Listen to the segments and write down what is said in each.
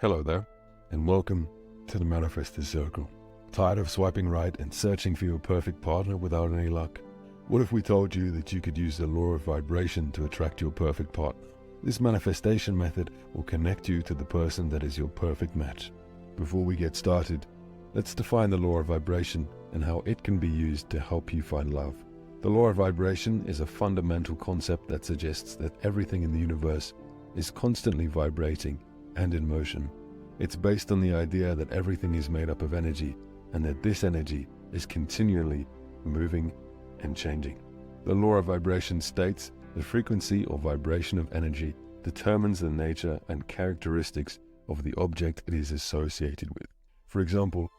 Hello there, and welcome to the Manifestors Circle. Tired of swiping right and searching for your perfect partner without any luck? What if we told you that you could use the law of vibration to attract your perfect partner? This manifestation method will connect you to the person that is your perfect match. Before we get started, let's define the law of vibration and how it can be used to help you find love. The law of vibration is a fundamental concept that suggests that everything in the universe is constantly vibrating and in motion. It's based on the idea that everything is made up of energy and that this energy is continually moving and changing. The law of vibration states the frequency or vibration of energy determines the nature and characteristics of the object it is associated with. For example,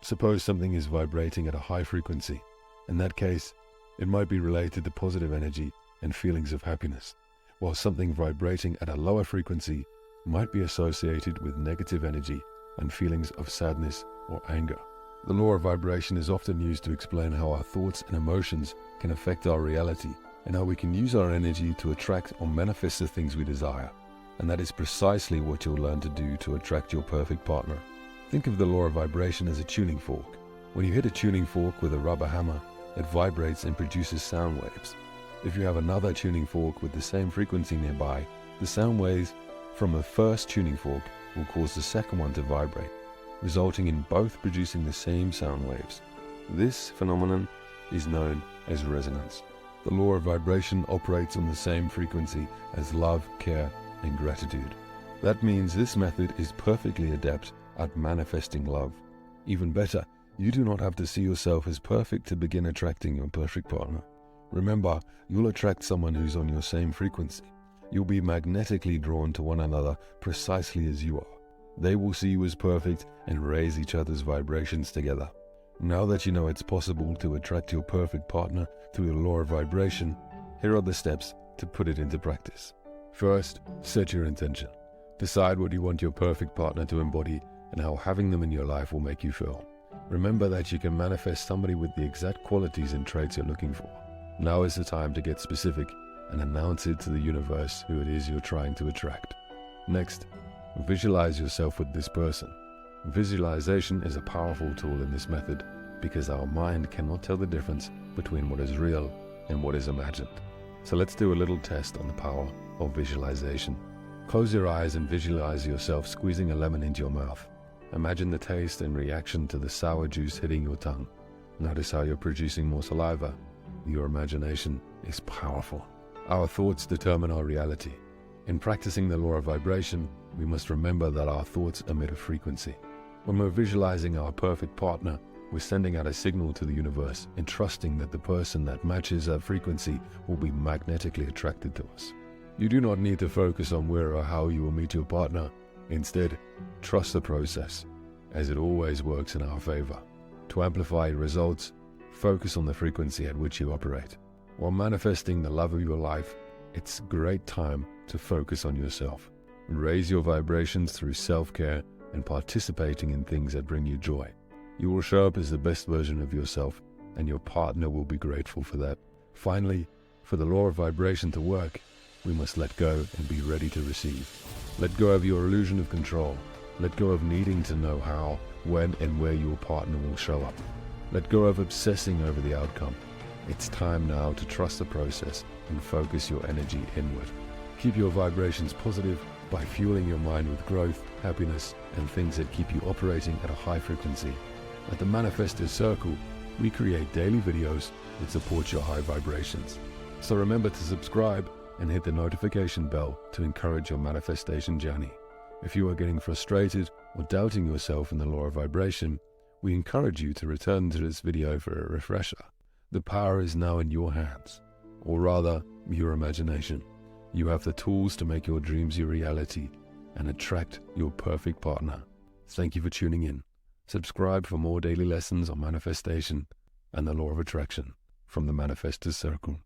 suppose something is vibrating at a high frequency. In that case, it might be related to positive energy and feelings of happiness, while something vibrating at a lower frequency might be associated with negative energy and feelings of sadness or anger. The law of vibration is often used to explain how our thoughts and emotions can affect our reality and how we can use our energy to attract or manifest the things we desire. And that is precisely what you'll learn to do to attract your perfect partner. Think of the law of vibration as a tuning fork. When you hit a tuning fork with a rubber hammer, it vibrates and produces sound waves. If you have another tuning fork with the same frequency nearby, the sound waves from the first tuning fork will cause the second one to vibrate, resulting in both producing the same sound waves. This phenomenon is known as resonance. The law of vibration operates on the same frequency as love, care, and gratitude. That means this method is perfectly adept at manifesting love. Even better, you do not have to see yourself as perfect to begin attracting your perfect partner. Remember, you'll attract someone who's on your same frequency. You'll be magnetically drawn to one another precisely as you are. They will see you as perfect and raise each other's vibrations together. Now that you know it's possible to attract your perfect partner through the law of vibration, here are the steps to put it into practice. First, set your intention. Decide what you want your perfect partner to embody and how having them in your life will make you feel. Remember that you can manifest somebody with the exact qualities and traits you're looking for. Now is the time to get specific and announce it to the universe who it is you're trying to attract. Next, visualize yourself with this person. Visualization is a powerful tool in this method because our mind cannot tell the difference between what is real and what is imagined. So let's do a little test on the power of visualization. Close your eyes and visualize yourself squeezing a lemon into your mouth. Imagine the taste and reaction to the sour juice hitting your tongue. Notice how you're producing more saliva. Your imagination is powerful. Our thoughts determine our reality. In practicing the law of vibration, we must remember that our thoughts emit a frequency. When we're visualizing our perfect partner, we're sending out a signal to the universe and trusting that the person that matches that frequency will be magnetically attracted to us. You do not need to focus on where or how you will meet your partner. Instead, trust the process, as it always works in our favor. To amplify your results, focus on the frequency at which you operate. While manifesting the love of your life, it's a great time to focus on yourself. Raise your vibrations through self-care and participating in things that bring you joy. You will show up as the best version of yourself, and your partner will be grateful for that. Finally, for the law of vibration to work, we must let go and be ready to receive. Let go of your illusion of control. Let go of needing to know how, when, and where your partner will show up. Let go of obsessing over the outcome. It's time now to trust the process and focus your energy inward. Keep your vibrations positive by fueling your mind with growth, happiness, and things that keep you operating at a high frequency. At the Manifestors Circle, we create daily videos that support your high vibrations. So remember to subscribe and hit the notification bell to encourage your manifestation journey. If you are getting frustrated or doubting yourself in the law of vibration, we encourage you to return to this video for a refresher. The power is now in your hands, or rather, your imagination. You have the tools to make your dreams your reality and attract your perfect partner. Thank you for tuning in. Subscribe for more daily lessons on manifestation and the law of attraction from the Manifestors Circle.